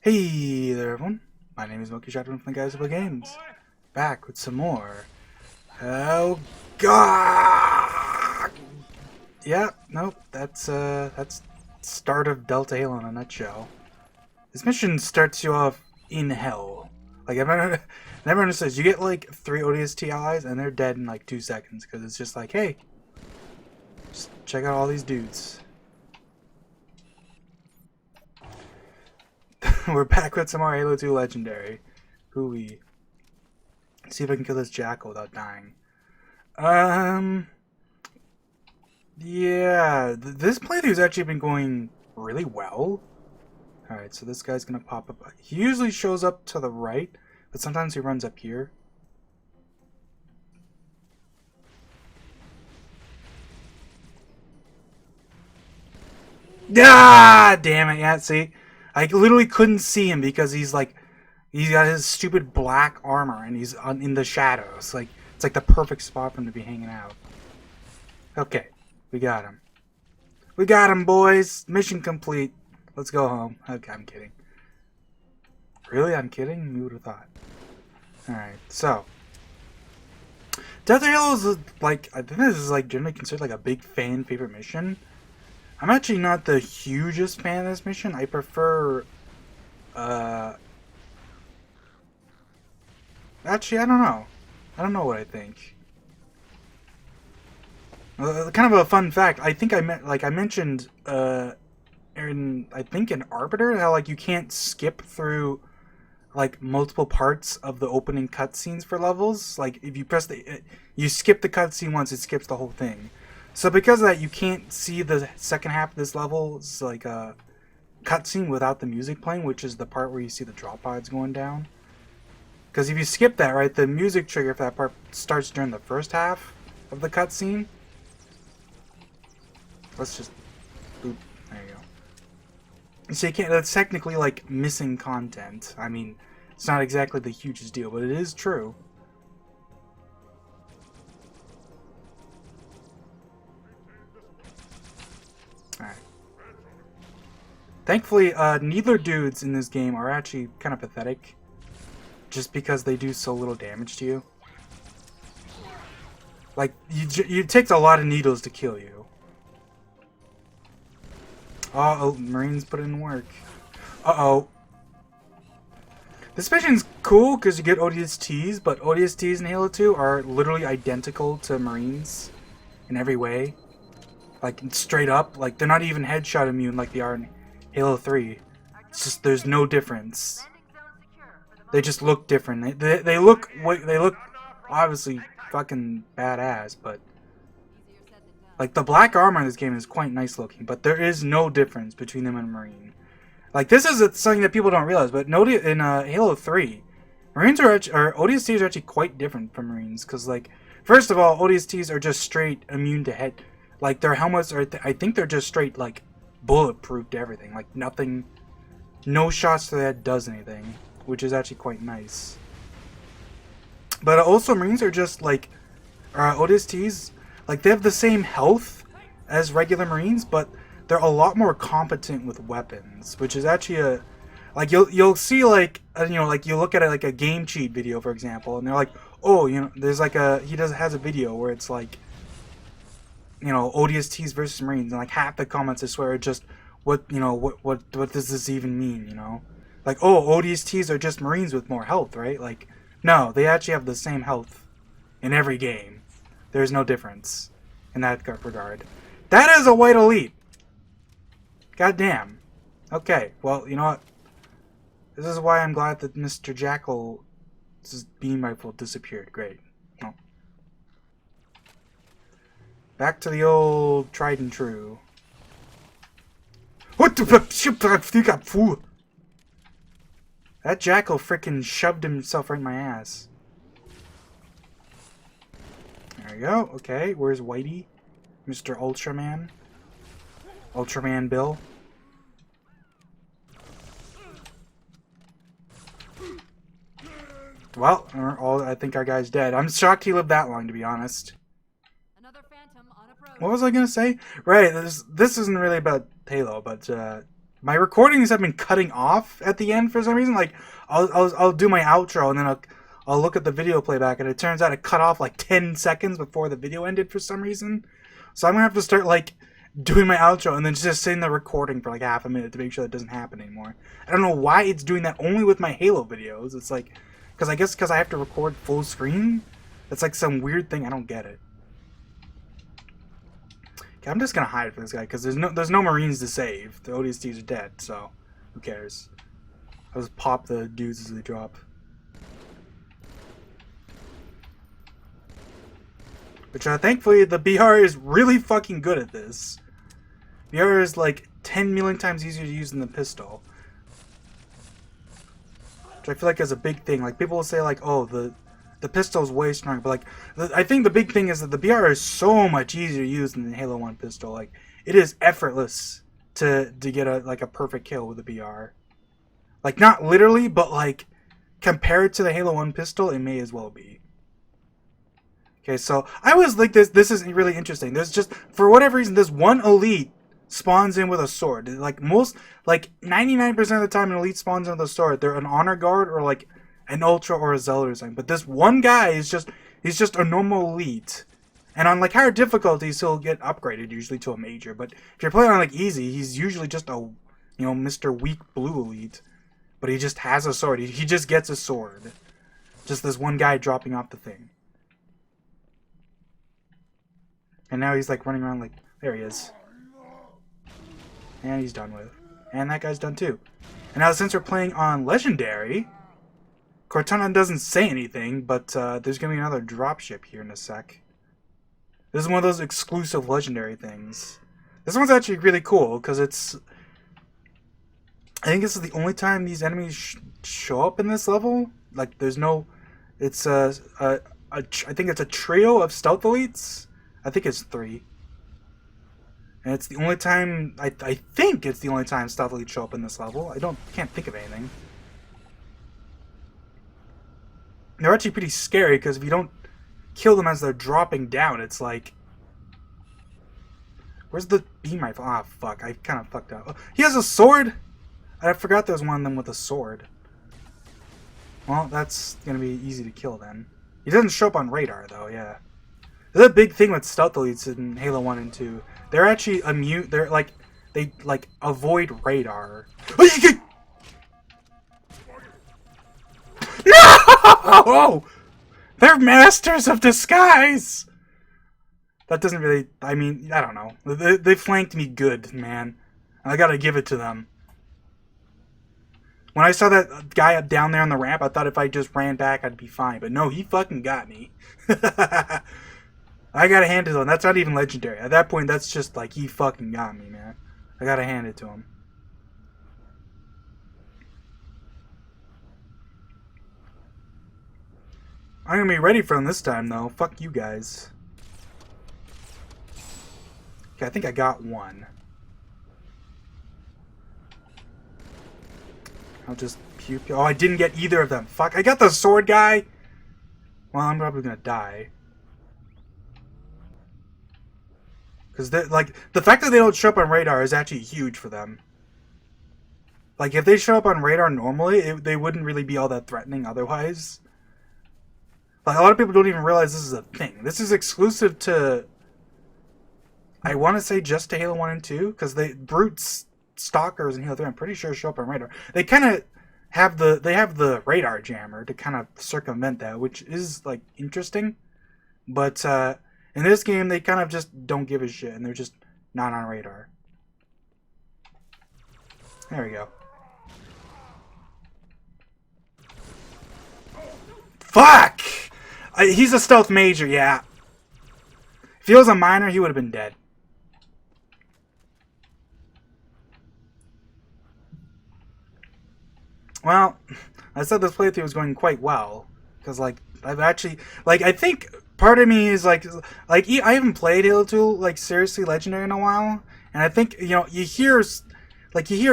Hey there everyone, my name is Monkey Shotgun from the Guys Who Play Games, back with some more. Oh god! Yeah, nope, that's start of Delta Halo in a nutshell. This mission starts you off in hell. Like, I've never understood. You get like 3 ODST allies and they're dead in like 2 seconds, because it's just like, hey, just check out all these dudes. We're back with some more Halo 2 Legendary. Hooey. See if I can kill this jackal without dying. Yeah, this playthrough's actually been going really well. Alright, so this guy's gonna pop up. He usually shows up to the right, but sometimes he runs up here. Ah, damn it, yeah, see? I literally couldn't see him because he's got his stupid black armor and he's in the shadows. Like, it's like the perfect spot for him to be hanging out. Okay, we got him. We got him, boys. Mission complete. Let's go home. Okay, I'm kidding. Really? I'm kidding? Who would have thought? Alright, so. Death Halo is like, I think this is like generally considered like a big fan favorite mission. I'm actually not the hugest fan of this mission. I prefer, actually, I don't know. I don't know what I think. Kind of a fun fact. I think I mentioned, I think in Arbiter, how like you can't skip through like multiple parts of the opening cutscenes for levels. Like if you press you skip the cutscene once, it skips the whole thing. So because of that, you can't see the second half of this level's like a cutscene without the music playing, which is the part where you see the drop pods going down. Because if you skip that, right, the music trigger for that part starts during the first half of the cutscene. Let's just boop. There you go. So you can't. That's technically like missing content. I mean, it's not exactly the hugest deal, but it is true. Alright. Thankfully, neither dudes in this game are actually kind of pathetic. Just because they do so little damage to you. Like, it takes a lot of needles to kill you. Oh, Marines put in work. Uh-oh. This mission's cool because you get ODSTs, but ODSTs in Halo 2 are literally identical to Marines in every way. Like, straight up. Like, they're not even headshot immune like they are in Halo 3. It's just, there's no difference. They just look different. They look obviously fucking badass, but like the black armor in this game is quite nice looking, but there is no difference between them and Marine. Like this is something that people don't realize, but note in Halo 3, Marines or ODSTs are actually quite different from Marines, because like first of all, ODSTs are just straight immune to head. Like their helmets are, I think they're just straight like bulletproof to everything. Like nothing, no shots to the head does anything, which is actually quite nice. But also Marines are just like ODSTs, like they have the same health as regular Marines, but they're a lot more competent with weapons, which is actually a like you'll see like you know, like you look at it like a game cheat video, for example, and they're like, oh, you know, there's like has a video where it's like, you know, ODSTs versus Marines, and like half the comments I swear are just what does this even mean, you know? Like, oh, ODSTs are just Marines with more health, right? Like, no, they actually have the same health in every game. There's no difference in that regard. That is a white elite. God damn. Okay, well, you know what? This is why I'm glad that Mr. Jackal's beam rifle disappeared. Great. Oh. Back to the old tried and true. What the fuck? That jackal frickin' shoved himself right in my ass. There we go. Okay, where's Whitey? Mr. Ultraman? Ultraman Bill? Well, I think our guy's dead. I'm shocked he lived that long, to be honest. What was I gonna say? Right, this isn't really about Halo, but My recordings have been cutting off at the end for some reason. Like, I'll do my outro and then I'll look at the video playback and it turns out it cut off like 10 seconds before the video ended for some reason. So I'm gonna have to start like doing my outro and then just sitting there recording for like half a minute to make sure that doesn't happen anymore. I don't know why it's doing that only with my Halo videos. It's like, because I have to record full screen. It's like some weird thing. I don't get it. Okay, I'm just gonna hide for this guy because there's no Marines to save. The ODSTs are dead, so who cares? I'll just pop the dudes as they drop. Which thankfully the BR is really fucking good at this. BR is like 10 million times easier to use than the pistol. Which I feel like is a big thing. Like people will say like, oh, the pistol is way stronger, but like I think the big thing is that the BR is so much easier to use than the Halo 1 pistol. Like it is effortless to get a perfect kill with the BR. Like not literally, but like compared to the Halo 1 pistol, it may as well be. Okay, so I was like this is really interesting. There's just for whatever reason this one elite spawns in with a sword. Like 99% of the time an elite spawns in with a sword, they're an honor guard or like an ultra or a zealot or something. But this one guy is just a normal elite. And on like higher difficulties he'll get upgraded usually to a major. But if you're playing on like easy, he's usually just a Mr. Weak Blue elite. But he just has a sword. He just gets a sword. Just this one guy dropping off the thing. And now he's like running around like, there he is. And he's done with. And that guy's done too. And now since we're playing on Legendary, Cortana doesn't say anything, but there's going to be another dropship here in a sec. This is one of those exclusive Legendary things. This one's actually really cool, because it's... I think this is the only time these enemies show up in this level. Like, there's no... It's I think it's a trio of stealth elites. I think it's 3. And it's the only time... I think it's the only time stealth elites show up in this level. Can't think of anything. They're actually pretty scary, because if you don't kill them as they're dropping down, it's like... Where's the beam rifle? Ah, fuck. I kind of fucked up. Oh, he has a sword! I forgot there was one of them with a sword. Well, that's going to be easy to kill then. He doesn't show up on radar, though, yeah. There's a big thing with stealth elites in Halo 1 and 2. They're actually immune. They're like... They, like, avoid radar. No! They're masters of disguise! That doesn't really... I mean, I don't know. They flanked me good, man. I gotta give it to them. When I saw that guy up down there on the ramp, I thought if I just ran back, I'd be fine. But no, he fucking got me. I gotta hand it to him. That's not even legendary. At that point, that's just like, he fucking got me, man. I gotta hand it to him. I'm gonna be ready for him this time, though. Fuck you guys. Okay, I think I got one. I'll just puke. Oh, I didn't get either of them. Fuck, I got the sword guy! Well, I'm probably gonna die. Because, like, the fact that they don't show up on radar is actually huge for them. Like, if they show up on radar normally, they wouldn't really be all that threatening otherwise. Like, a lot of people don't even realize this is a thing. This is exclusive to... I want to say just to Halo 1 and 2, because Brutes, Stalkers, and Halo 3, I'm pretty sure show up on radar. They kind of have the radar jammer to kind of circumvent that, which is, like, interesting. But, in this game, they kind of just don't give a shit, and they're just not on radar. There we go. Fuck! He's a stealth major, yeah. If he was a minor, he would have been dead. Well, I said this playthrough was going quite well. Because, like, I've actually... Like, I think part of me is, like I haven't played Halo 2, like, seriously Legendary in a while. And I think, you know, you hear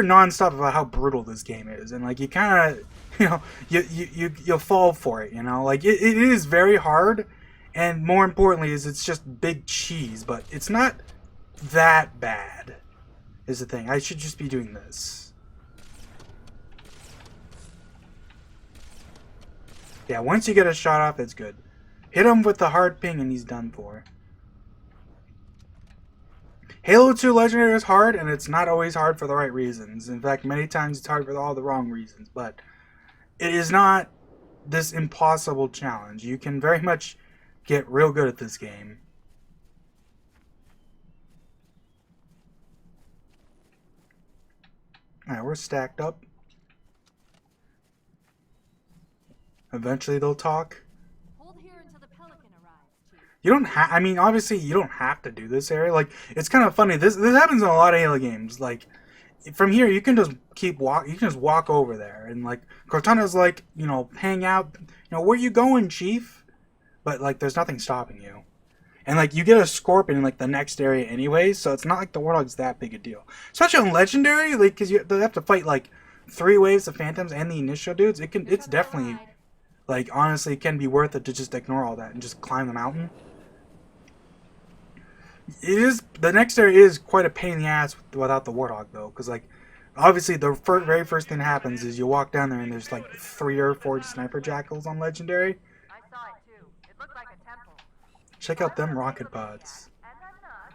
non-stop about how brutal this game is. And, like, you kind of... You know, you'll fall for it, you know? Like, it is very hard, and more importantly is it's just big cheese, but it's not that bad. is the thing. I should just be doing this. Yeah, once you get a shot off, it's good. Hit him with the hard ping and he's done for. Halo 2 Legendary is hard, and it's not always hard for the right reasons. In fact, many times it's hard for all the wrong reasons, but it is not this impossible challenge. You can very much get real good at this game. Alright, we're stacked up. Eventually they'll talk. Hold here until the Pelican arrives, Chief. You don't have, I mean, obviously you don't have to do this area. Like, it's kind of funny. This happens in a lot of Halo games. Like, from here you can just you can just walk over there. And, like, Cortana's like, you know, hang out. You know, where you going, Chief? But, like, there's nothing stopping you. And, like, you get a Scorpion in, like, the next area anyway, so it's not like the Warthog's that big a deal. Especially on Legendary, like, because they have to fight, like, 3 waves of Phantoms and the initial dudes. It's definitely, like, honestly, it can be worth it to just ignore all that and just climb the mountain. The next area is quite a pain in the ass without the Warthog, though, because, like, obviously, the very first thing that happens is you walk down there and there's, like, 3 or 4 Sniper Jackals on Legendary. I saw it too. It looked like a temple. Check out them rocket pods. And I'm not.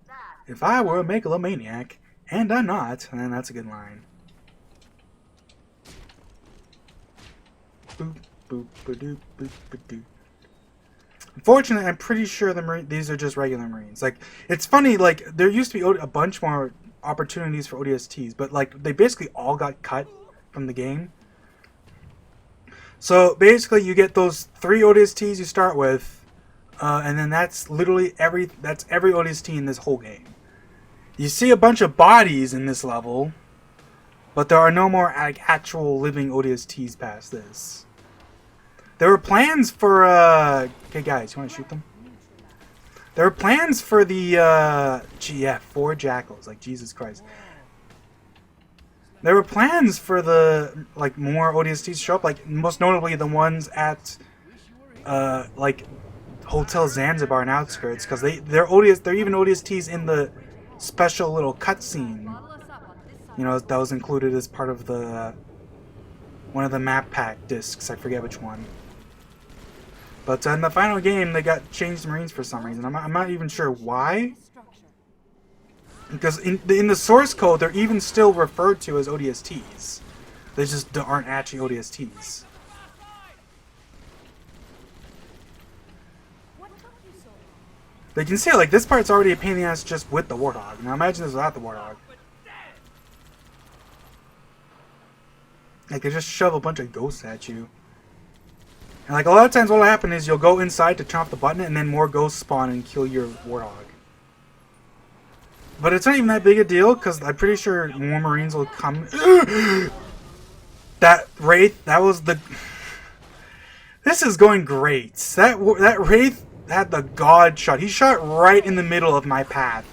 That. If I were a megalomaniac, and I'm not, then that's a good line. Boop, boop, ba-doop, boop, ba-doop. Unfortunately, I'm pretty sure these are just regular Marines. Like, it's funny, like, there used to be a bunch more opportunities for ODSTs, but, like, they basically all got cut from the game. So, basically, you get those 3 ODSTs you start with, and then that's literally every ODST in this whole game. You see a bunch of bodies in this level, but there are no more, like, actual living ODSTs past this. There were plans for, okay guys, you want to shoot them? There were plans for the, 4 Jackals, like, Jesus Christ. There were plans for the, like, more ODSTs to show up, like, most notably the ones at, like, Hotel Zanzibar and Outskirts, because they're even ODSTs in the special little cutscene, you know, that was included as part of the, one of the map pack discs, I forget which one. But in the final game, they got changed Marines for some reason. I'm not even sure why. Because in the source code, they're even still referred to as ODSTs. They just aren't actually ODSTs. They can see, like, this part's already a pain in the ass just with the Warthog. Now imagine this without the Warthog. Like, they just shove a bunch of ghosts at you. And, like, a lot of times what'll happen is you'll go inside to chomp the button and then more ghosts spawn and kill your Warthog. But it's not even that big a deal, because I'm pretty sure more Marines will come. That Wraith, that was the... This is going great. That Wraith had the God shot. He shot right in the middle of my path.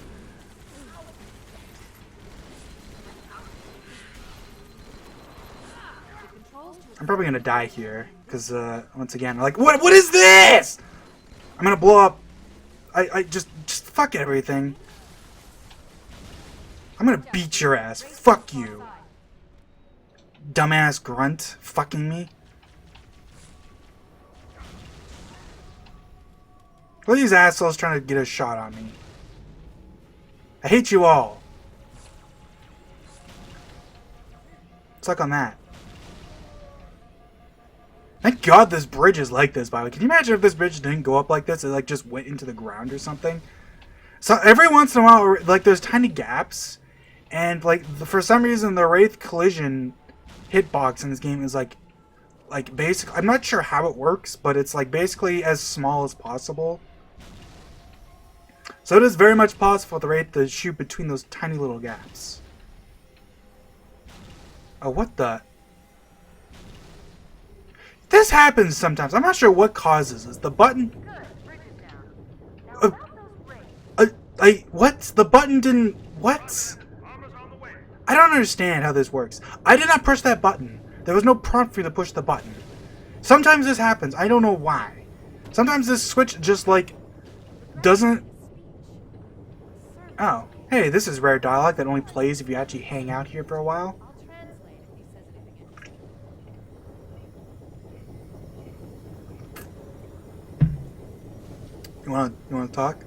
I'm probably gonna die here, because, once again, like, what is this? I'm gonna blow up. I just fuck everything. I'm gonna beat your ass. Fuck you. Dumbass grunt. Fucking me. Look at these assholes trying to get a shot on me. I hate you all. Suck on that. Thank God this bridge is like this, by the way. Can you imagine if this bridge didn't go up like this? It, like, just went into the ground or something? So every once in a while, like, there's tiny gaps. And, like, for some reason, the Wraith collision hitbox in this game is, like basic. I'm not sure how it works, but it's, like, basically as small as possible. So it is very much possible for the Wraith to shoot between those tiny little gaps. Oh, what the... This happens sometimes. I'm not sure what causes this. The button... what? The button didn't... What? I don't understand how this works. I did not push that button. There was no prompt for you to push the button. Sometimes this happens. I don't know why. Sometimes this switch just, like, doesn't... Oh. Hey, this is rare dialogue that only plays if you actually hang out here for a while. I'll translate if he says anything interesting. You wanna talk?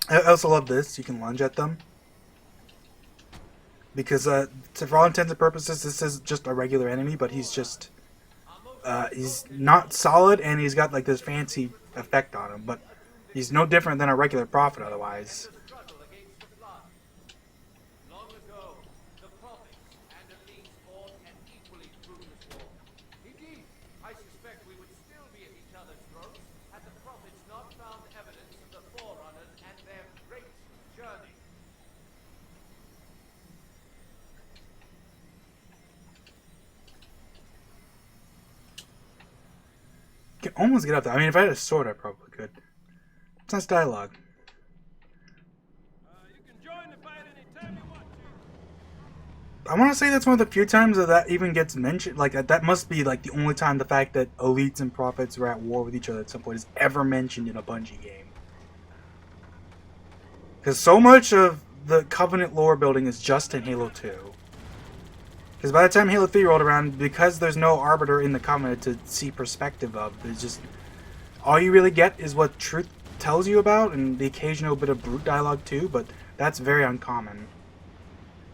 I also love this. You can lunge at them. Because for all intents and purposes, this is just a regular enemy, but he's not solid, and he's got like this fancy effect on him. But he's no different than a regular prophet otherwise. Long ago, the prophets and elites fought an equally fruitless war. Indeed, I suspect we would still be at each other's throats had the prophets not found evidence of the Forerunners and their great journey. Can almost get up there. I mean, if I had a sword, I probably could. It's nice dialogue. You can join the fight anytime you want to. I want to say that's one of the few times that even gets mentioned. Like, that must be, like, the only time the fact that elites and prophets were at war with each other at some point is ever mentioned in a Bungie game. Because so much of the Covenant lore building is just in Halo 2. Because by the time Halo 3 rolled around, because there's no Arbiter in the Covenant to see perspective of, there's just... all you really get is what truth tells you about, and the occasional bit of brute dialogue too, but that's very uncommon.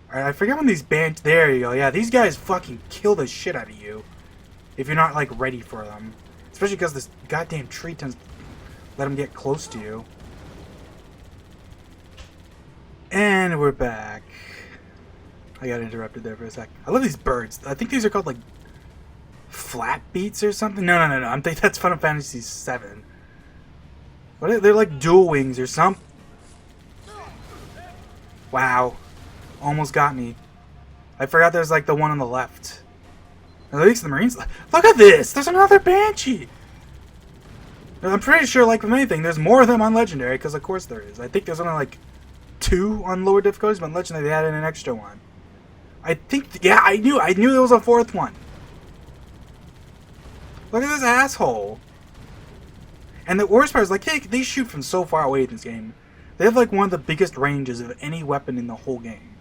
Alright, I forget when these bands... there you go, yeah, these guys fucking kill the shit out of you. If you're not, like, ready for them. Especially because this goddamn tree tends to let them get close to you. And we're back. I got interrupted there for a sec. I love these birds. I think these are called, like, flat beats or something. No. I think that's Final Fantasy VII. What? They're like dual wings or something. Wow. Almost got me. I forgot there's, like, the one on the left. At least the Marines... look at this! There's another Banshee! I'm pretty sure, like with anything, there's more of them on Legendary, because of course there is. I think there's only, like, 2 on lower difficulties, but on Legendary they added an extra one. I think, yeah, I knew there was a 4th one. Look at this asshole. And the worst part is, like, they shoot from so far away in this game. They have, like, one of the biggest ranges of any weapon in the whole game.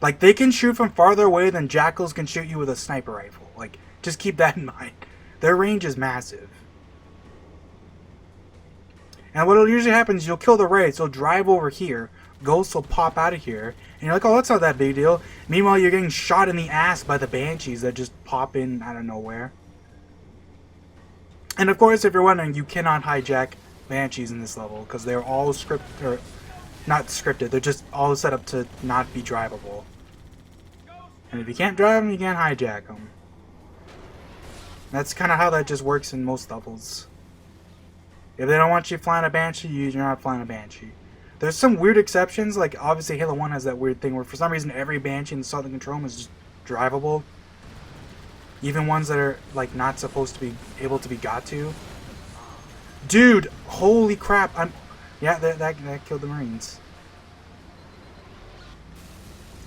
Like, they can shoot from farther away than Jackals can shoot you with a sniper rifle. Like, just keep that in mind. Their range is massive. And what'll usually happen is you'll kill the raids, you'll drive over here, Ghosts will pop out of here, and you're like, oh, that's not that big deal. Meanwhile, you're getting shot in the ass by the Banshees that just pop in out of nowhere. And of course, if you're wondering, you cannot hijack Banshees in this level, because they're all not scripted, they're just all set up to not be drivable. And if you can't drive them, you can't hijack them. That's kind of how that just works in most levels. If they don't want you flying a Banshee, you're not flying a Banshee. There's some weird exceptions, like obviously Halo 1 has that weird thing where for some reason every Banshee in the Southern Control Room is just drivable. Even ones that are like not supposed to be able to be got to. Dude, holy crap! Yeah, that killed the Marines.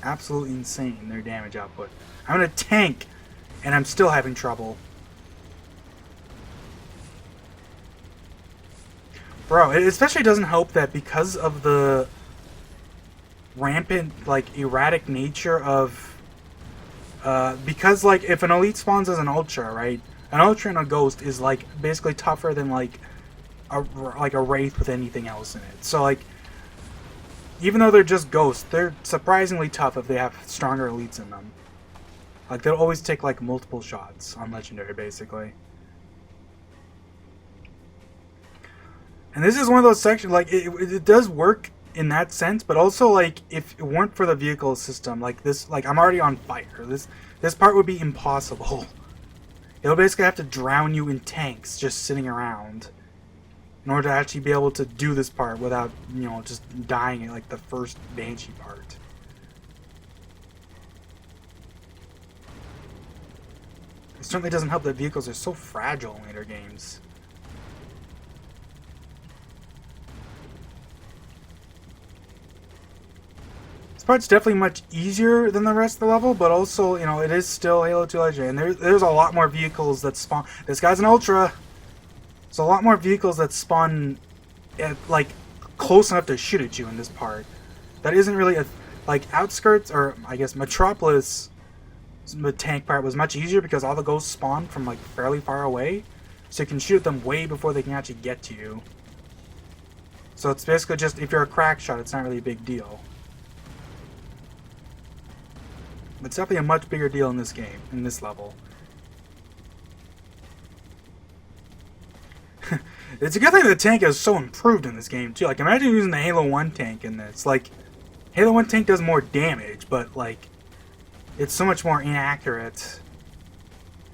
Absolutely insane, their damage output. I'm in a tank, and I'm still having trouble. Bro, it especially doesn't help that because of the rampant, like, erratic nature of... because, like, if an elite spawns as an ultra, right? An ultra and a ghost is, like, basically tougher than, like a wraith with anything else in it. So, like, even though they're just ghosts, they're surprisingly tough if they have stronger elites in them. Like, they'll always take, like, multiple shots on Legendary, basically. And this is one of those sections, like, it does work in that sense, but also, like, if it weren't for the vehicle system, like, this, like, I'm already on fire. This part would be impossible. It'll basically have to drown you in tanks just sitting around in order to actually be able to do this part without, you know, just dying at, like, the first Banshee part. It certainly doesn't help that vehicles are so fragile in later games. Part's definitely much easier than the rest of the level, but also, you know, it is still Halo 2 Legendary, and there's a lot more vehicles that spawn. This guy's an Ultra. There's a lot more vehicles that spawn like close enough to shoot at you in this part. That isn't really a like Outskirts, or I guess Metropolis. The tank part was much easier because all the ghosts spawn from like fairly far away, so you can shoot them way before they can actually get to you. So it's basically just, if you're a crack shot, it's not really a big deal. It's definitely a much bigger deal in this game, in this level. It's a good thing the tank is so improved in this game too. Like, imagine using the Halo 1 tank in this. Like, Halo 1 tank does more damage, but like, it's so much more inaccurate.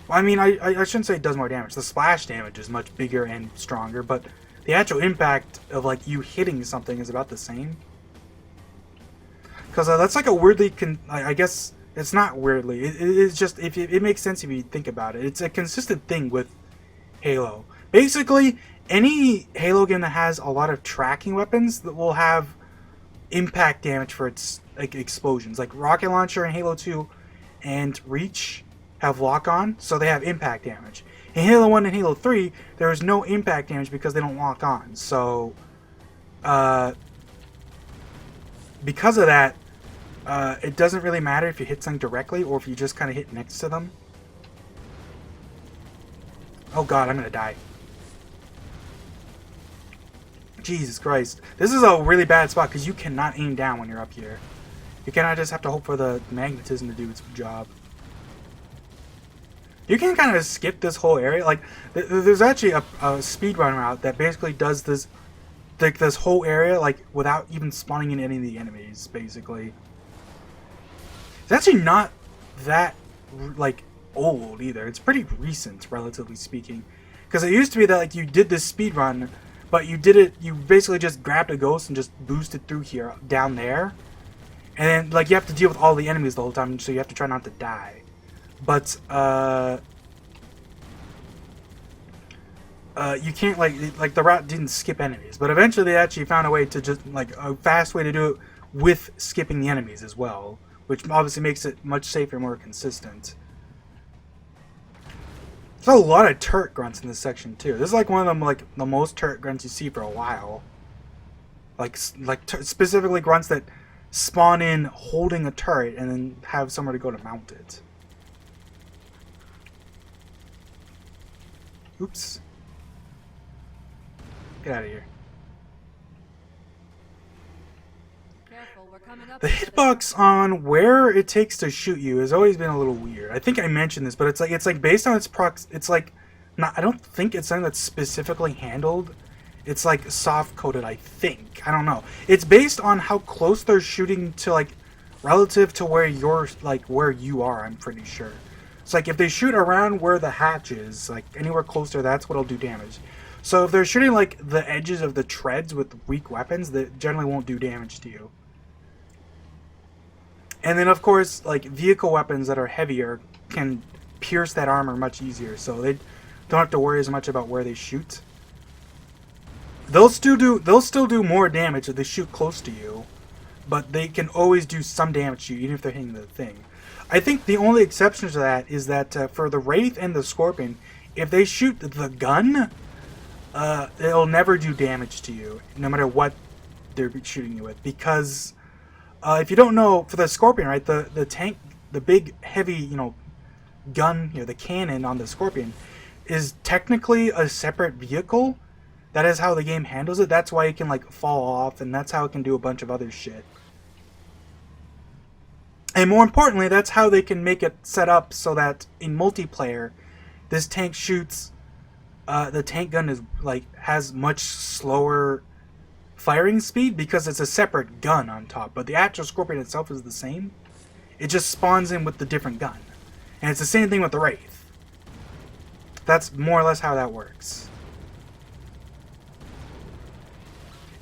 Well, I mean, I shouldn't say it does more damage. The splash damage is much bigger and stronger, but the actual impact of like you hitting something is about the same. Because that's like a weirdly, I guess it's not weirdly. It's just, if it makes sense if you think about it. It's a consistent thing with Halo. Basically, any Halo game that has a lot of tracking weapons that will have impact damage for its like explosions. Like Rocket Launcher in Halo 2 and Reach have lock-on, so they have impact damage. In Halo 1 and Halo 3, there is no impact damage because they don't lock on. So, because of that, it doesn't really matter if you hit something directly or if you just kind of hit next to them. Oh god, I'm gonna die. Jesus Christ. This is a really bad spot because you cannot aim down when you're up here. You cannot just have to hope for the magnetism to do its job. You can kind of skip this whole area. Like, there's actually a speedrun route that basically does this, like, this whole area, like, without even spawning in any of the enemies, basically. It's actually not that, like, old either. It's pretty recent, relatively speaking. Because it used to be that, like, you did this speedrun, but you did it, you basically just grabbed a ghost and just boosted through here, down there. And then, like, you have to deal with all the enemies the whole time, so you have to try not to die. But, you can't, like, the route didn't skip enemies. But eventually they actually found a way to just, like, a fast way to do it with skipping the enemies as well. Which obviously makes it much safer and more consistent. There's a lot of turret grunts in this section, too. This is, like, one of them, like, the most turret grunts you see for a while. Like specifically grunts that spawn in holding a turret and then have somewhere to go to mount it. Oops. Get out of here. Careful, we're coming up. The hitbox on where it takes to shoot you has always been a little weird. I think I mentioned this, but it's like based on its it's like not, I don't think it's something that's specifically handled. It's like soft coded, I think. I don't know. It's based on how close they're shooting to, like, relative to where you're, like, where you are, I'm pretty sure. It's like if they shoot around where the hatch is, like anywhere closer, that's what'll do damage. So if they're shooting like the edges of the treads with weak weapons, that generally won't do damage to you. And then of course, like vehicle weapons that are heavier can pierce that armor much easier, so they don't have to worry as much about where they shoot. They'll still do more damage if they shoot close to you, but they can always do some damage to you, even if they're hitting the thing. I think the only exception to that is that for the Wraith and the Scorpion, if they shoot the gun, it'll never do damage to you, no matter what they're shooting you with. Because if you don't know, for the Scorpion, right, the tank, the big heavy, you know, gun, you know, the cannon on the Scorpion, is technically a separate vehicle. That is how the game handles it. That's why it can, like, fall off, and that's how it can do a bunch of other shit. And more importantly, that's how they can make it set up so that in multiplayer, this tank shoots, the tank gun is, like, has much slower firing speed because it's a separate gun on top. But the actual Scorpion itself is the same. It just spawns in with the different gun. And it's the same thing with the Wraith. That's more or less how that works.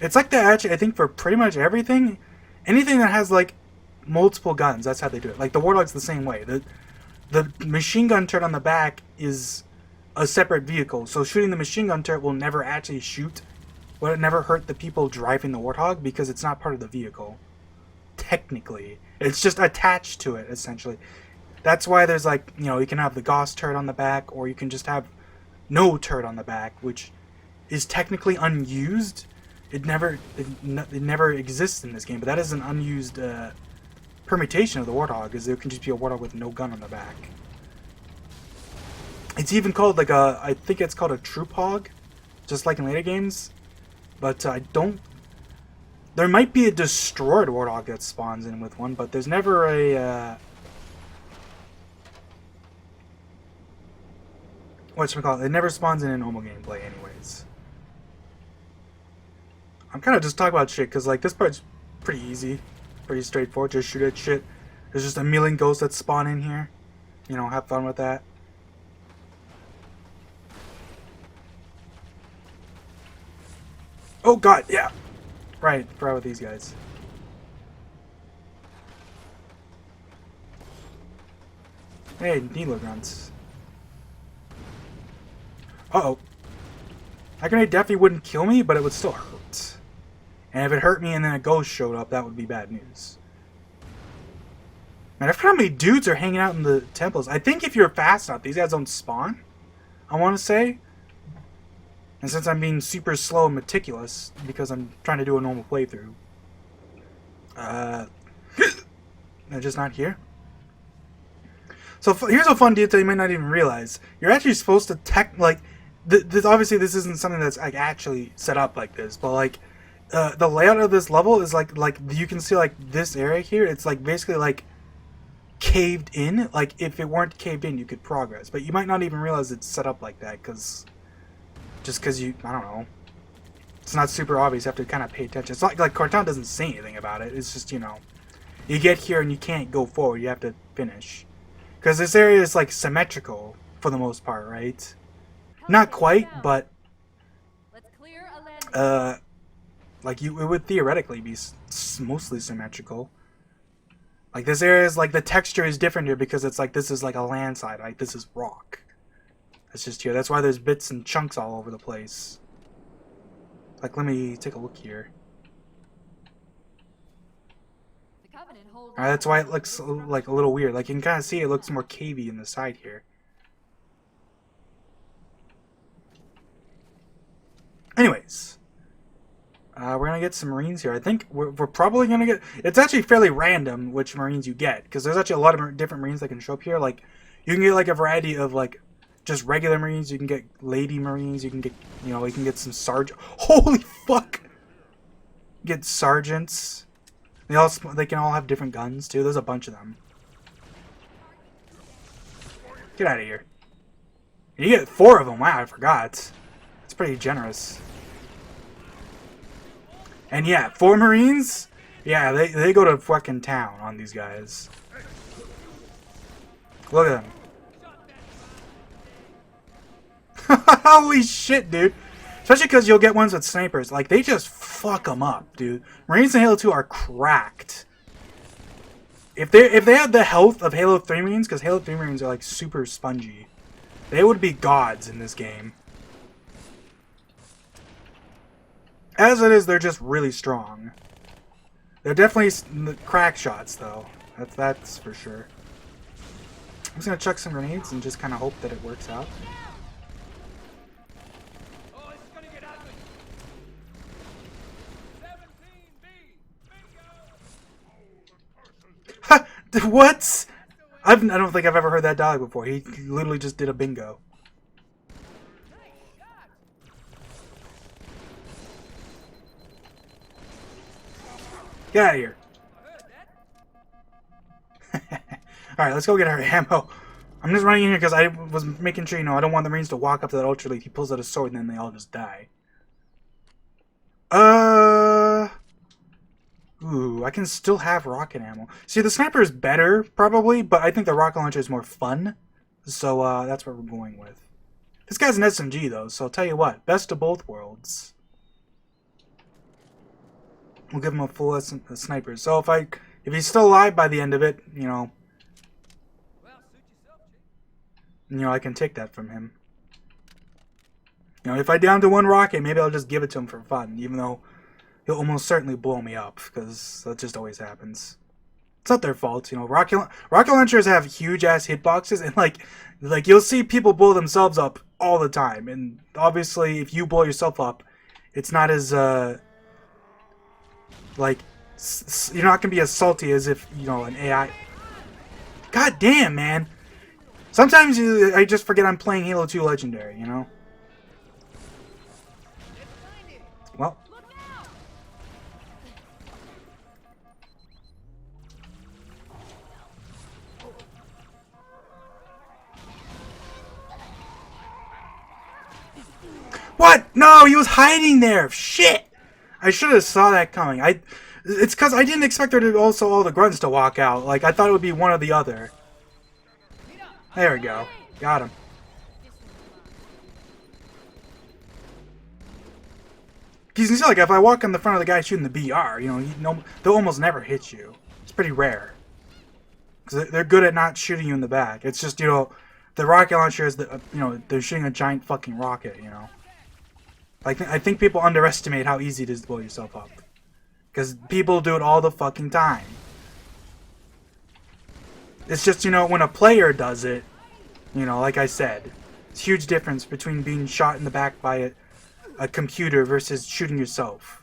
It's like that actually, I think, for pretty much everything. Anything that has, like, multiple guns, that's how they do it. Like, the Warlog's the same way. The machine gun turret on the back is a separate vehicle. So shooting the machine gun turret will never actually shoot. Will it never hurt the people driving the Warthog because it's not part of the vehicle. Technically. It's just attached to it, essentially. That's why there's, like, you know, you can have the Gauss turret on the back, or you can just have no turret on the back, which is technically unused it never exists in this game. But that is an unused permutation of the Warthog, is there can just be a Warthog with no gun on the back. It's even called like I think it's called a Troop Hog, just like in later games. But I don't. There might be a destroyed Warthog that spawns in with one, but there's never a. Whatchamacallit? It never spawns in normal gameplay, anyways. I'm kind of just talking about shit because like this part's pretty easy, pretty straightforward. Just shoot at shit. There's just a million ghosts that spawn in here. You know, have fun with that. Oh god, yeah. Right, forgot with these guys. Hey, needler grunts. Uh-oh. That grenade definitely wouldn't kill me, but it would still hurt. And if it hurt me and then a ghost showed up, that would be bad news. Man, I forgot how many dudes are hanging out in the temples. I think if you're fast enough, these guys don't spawn, I want to say. And since I'm being super slow and meticulous, because I'm trying to do a normal playthrough, they're just not here. So here's a fun detail you might not even realize. You're actually supposed to obviously this isn't something that's like actually set up like this, but like the layout of this level is like you can see like this area here. It's like basically like caved in. Like if it weren't caved in, you could progress, but you might not even realize it's set up like that because. Just because I don't know. It's not super obvious. You have to kind of pay attention. It's not like Cortana doesn't say anything about it. It's just, you know, you get here and you can't go forward. You have to finish. Because this area is like symmetrical for the most part, right? Not quite, but Let's clear a land. like it would theoretically be mostly symmetrical. Like this area is like the texture is different here because it's like this is like a landslide, right? This is rock. It's just here. That's why there's bits and chunks all over the place. Like, let me take a look here. The Covenant hold That's why it looks like a little weird. Like, you can kind of see it looks more cavey in the side here. Anyways. We're going to get some Marines here. I think we're probably going to get... It's actually fairly random which Marines you get. Because there's actually a lot of different Marines that can show up here. Like, you can get, like, a variety of, like... Just regular Marines, you can get Lady Marines, you can get, you know, you can get some Sergeant. Holy fuck! Get Sergeants. They can all have different guns, too. There's a bunch of them. Get out of here. You get 4 of them. Wow, I forgot. It's pretty generous. And yeah, 4 Marines? Yeah, they go to fucking town on these guys. Look at them. Holy shit, dude. Especially because you'll get ones with snipers. Like, they just fuck them up, dude. Marines in Halo 2 are cracked. If they had the health of Halo 3 Marines, because Halo 3 Marines are, like, super spongy, they would be gods in this game. As it is, they're just really strong. They're definitely crack shots, though. That's for sure. I'm just going to chuck some grenades and just kind of hope that it works out. What? I don't think I've ever heard that dialogue before. He literally just did a bingo. Get out of here. Alright, let's go get our ammo. I'm just running in here because I was making sure, you know, I don't want the Marines to walk up to that Ultra Elite. He pulls out a sword and then they all just die. Ooh, I can still have rocket ammo. See, the sniper is better, probably, but I think the rocket launcher is more fun. So, that's what we're going with. This guy's an SMG, though, so I'll tell you what. Best of both worlds. We'll give him a full sniper. So, if he's still alive by the end of it, you know, I can take that from him. You know, if I down to 1 rocket, maybe I'll just give it to him for fun, even though he'll almost certainly blow me up, because that just always happens. It's not their fault, you know. Rocket launchers have huge-ass hitboxes, and, like, you'll see people blow themselves up all the time. And, obviously, if you blow yourself up, it's not as, Like, you're not gonna be as salty as if, you know, an AI. God damn, man. Sometimes I just forget I'm playing Halo 2 Legendary, you know? Well. What? No, he was hiding there. Shit. I should have saw that coming. It's because I didn't expect there to also all the grunts to walk out. Like, I thought it would be one or the other. There we go. Got him. Because you can see, like, if I walk in the front of the guy shooting the BR, you know, they'll almost never hit you. It's pretty rare. Because they're good at not shooting you in the back. It's just, you know, the rocket launcher is, you know, they're shooting a giant fucking rocket, you know. I think people underestimate how easy it is to blow yourself up. Because people do it all the fucking time. It's just, you know, when a player does it, you know, like I said, it's a huge difference between being shot in the back by a computer versus shooting yourself.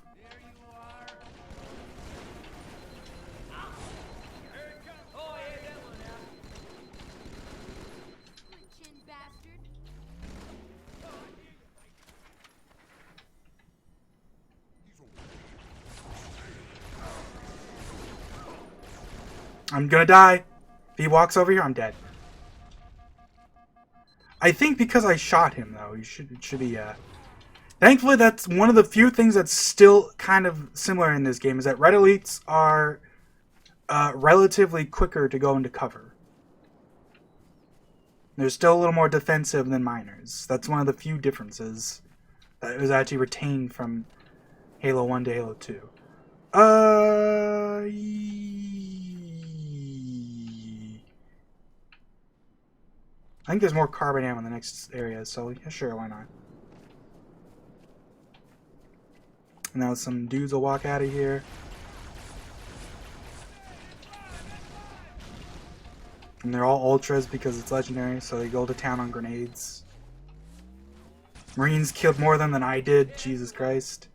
I'm gonna die. If he walks over here, I'm dead. I think because I shot him, though, it should be, Thankfully, that's one of the few things that's still kind of similar in this game, is that Red Elites are relatively quicker to go into cover. They're still a little more defensive than miners. That's one of the few differences that was actually retained from Halo 1 to Halo 2. I think there's more carbon ammo in the next area, so yeah, sure, why not? And now some dudes will walk out of here. And they're all ultras because it's legendary, so they go to town on grenades. Marines killed more of them than I did, Jesus Christ.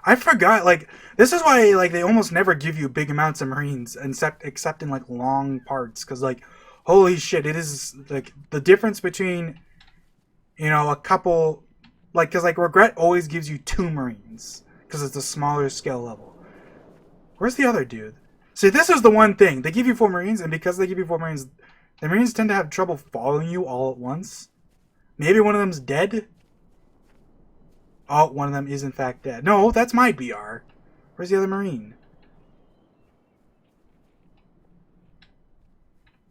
I forgot, like, this is why, like, they almost never give you big amounts of Marines, except in, like, long parts, because, like, holy shit, it is, like, the difference between, you know, a couple, like, because, like, Regret always gives you 2 Marines, because it's a smaller scale level. Where's the other dude? See, this is the one thing. They give you 4 Marines, and because they give you 4 Marines, the Marines tend to have trouble following you all at once. Maybe one of them's dead? Oh, one of them is in fact dead. No, that's my BR. Where's the other Marine?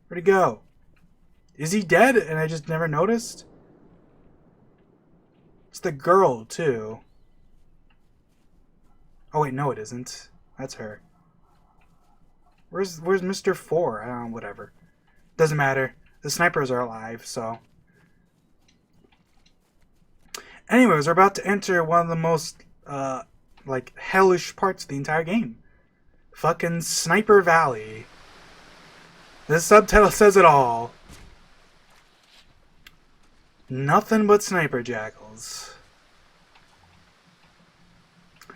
Where'd he go? Is he dead and I just never noticed? It's the girl, too. Oh, wait, no it isn't. That's her. Where's Mr. 4? I don't know, whatever. Doesn't matter. The snipers are alive, so... Anyways, we're about to enter one of the most, like, hellish parts of the entire game. Fucking Sniper Valley. This subtitle says it all. Nothing but sniper jackals.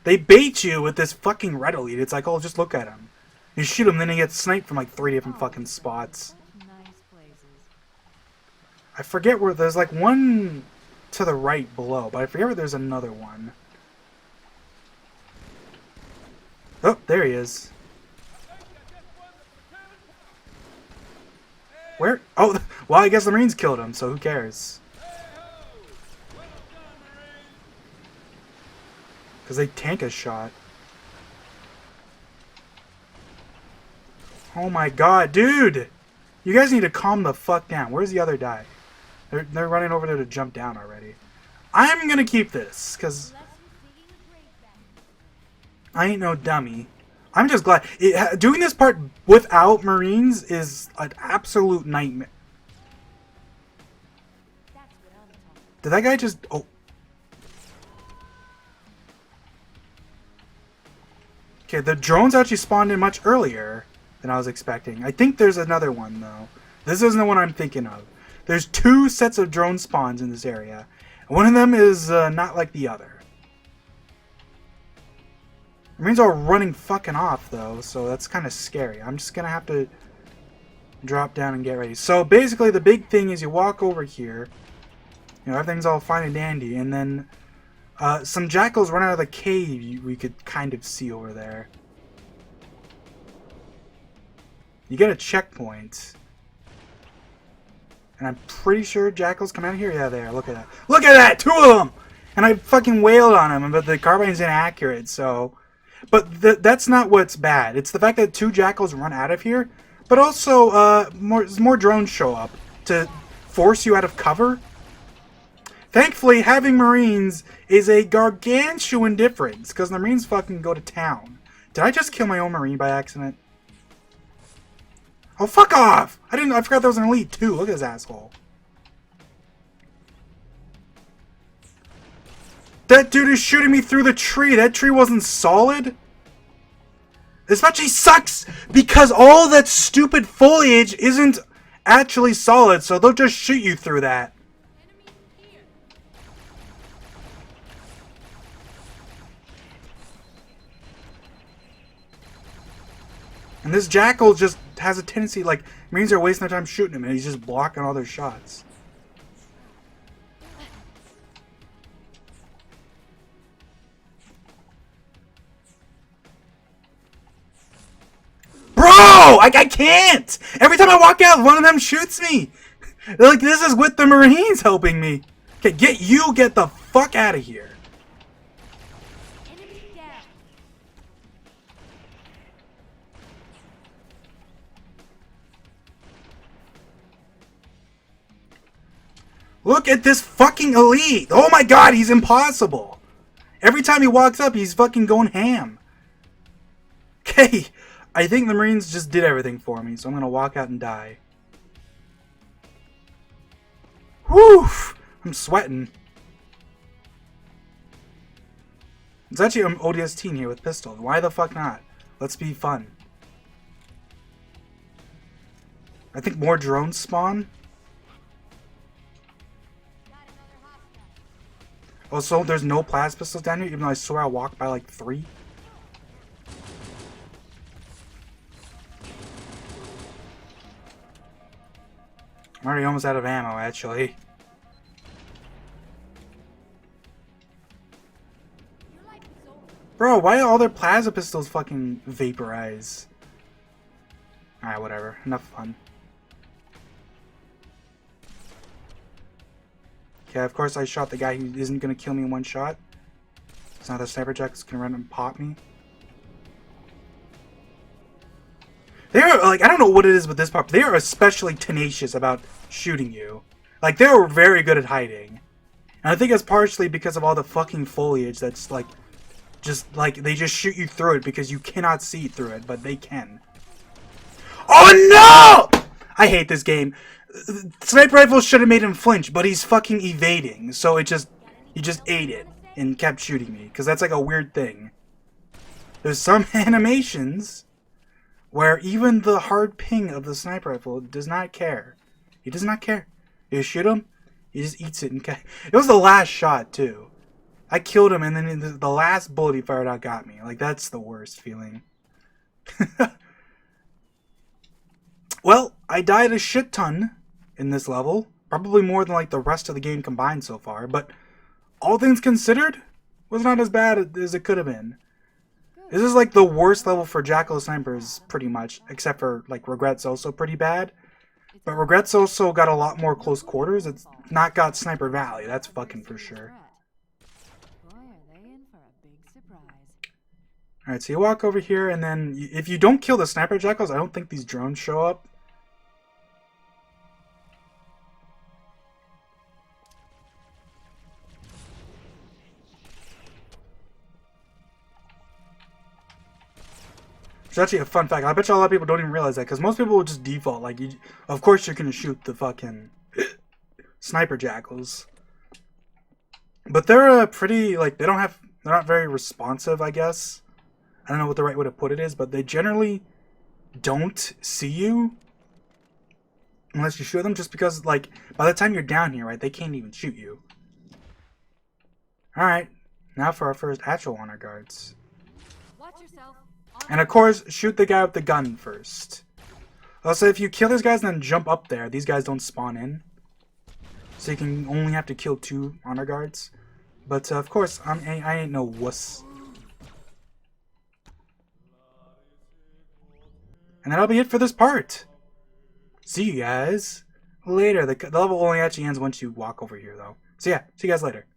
They bait you with this fucking Red Elite. It's like, oh, just look at him. You shoot him, then he gets sniped from like 3 different fucking spots. Nice places. I forget where, there's like one to the right below, but I forget where there's another one. Oh, there he is. Where? Oh, well, I guess the Marines killed him, so who cares? Because they tank a shot. Oh my god, dude! You guys need to calm the fuck down. Where's the other guy? They're running over there to jump down already. I'm gonna keep this, because I ain't no dummy. I'm just glad. Doing this part without Marines is an absolute nightmare. Did that guy just... Oh. Okay, the drones actually spawned in much earlier than I was expecting. I think there's another one, though. This isn't the one I'm thinking of. There's 2 sets of drone spawns in this area. One of them is not like the other. Marines are running fucking off, though, so that's kind of scary. I'm just gonna have to drop down and get ready. So basically, the big thing is you walk over here. You know, everything's all fine and dandy, and then some jackals run out of the cave we could kind of see over there. You get a checkpoint. And I'm pretty sure jackals come out of here. Yeah, there. Look at that. Look at that! 2 of them! And I fucking wailed on them, but the carbine's inaccurate, so... But that's not what's bad. It's the fact that 2 jackals run out of here, but also more drones show up to force you out of cover. Thankfully, having Marines is a gargantuan difference, because the Marines fucking go to town. Did I just kill my own Marine by accident? Oh, fuck off! I forgot there was an elite too. Look at this asshole. That dude is shooting me through the tree. That tree wasn't solid. This actually sucks because all that stupid foliage isn't actually solid, so they'll just shoot you through that. And this jackal just has a tendency, like, Marines are wasting their time shooting him, and he's just blocking all their shots. Bro! I can't! Every time I walk out, one of them shoots me! They're like, this is with the Marines helping me. Okay, get the fuck out of here. Enemy down. Look at this fucking elite! Oh my god, he's impossible! Every time he walks up, he's fucking going ham. Okay, I think the Marines just did everything for me, so I'm gonna walk out and die. Whew! I'm sweating. It's actually an ODST in here with pistols. Why the fuck not? Let's be fun. I think more drones spawn. Also, there's no plasma pistols down here, even though I swear I walked by like 3. I'm already almost out of ammo, actually. Bro, why do all their plasma pistols fucking vaporize? Alright, whatever. Enough fun. Okay, of course I shot the guy who isn't gonna kill me in one shot. It's not the sniper jack that's gonna run and pop me. They're, like, I don't know what it is with this part, but they are especially tenacious about shooting you. Like, they're very good at hiding. And I think it's partially because of all the fucking foliage that's, like, they just shoot you through it because you cannot see through it, but they can. Oh no! I hate this game. Sniper rifle should have made him flinch, but he's fucking evading, so he just ate it and kept shooting me, because that's like a weird thing. There's some animations where even the hard ping of the sniper rifle does not care. He does not care. You shoot him, he just eats it. And it was the last shot, too. I killed him, and then the last bullet he fired out got me. Like, that's the worst feeling. Well, I died a shit ton in this level. Probably more than, like, the rest of the game combined so far. But all things considered, was not as bad as it could have been. This is like the worst level for Jackal snipers, pretty much, except for like Regret's also pretty bad. But Regret's also got a lot more close quarters. It's not got Sniper Valley, that's fucking for sure. Boy, are they in for a big surprise. Alright, so you walk over here, and then if you don't kill the Sniper Jackals, I don't think these drones show up. It's actually a fun fact. I bet you a lot of people don't even realize that, because most people will just default, like, of course you're going to shoot the fucking Sniper Jackals. But they're pretty, like, they're not very responsive, I guess. I don't know what the right way to put it is, but they generally don't see you unless you shoot them, just because, like, by the time you're down here, right, they can't even shoot you. Alright, now for our first actual honor guards. Watch Watch yourself. And of course, shoot the guy with the gun first. Also, if you kill these guys and then jump up there, these guys don't spawn in. So you can only have to kill 2 honor guards. But of course, I ain't no wuss. And that'll be it for this part. See you guys later. The level only actually ends once you walk over here, though. So yeah, see you guys later.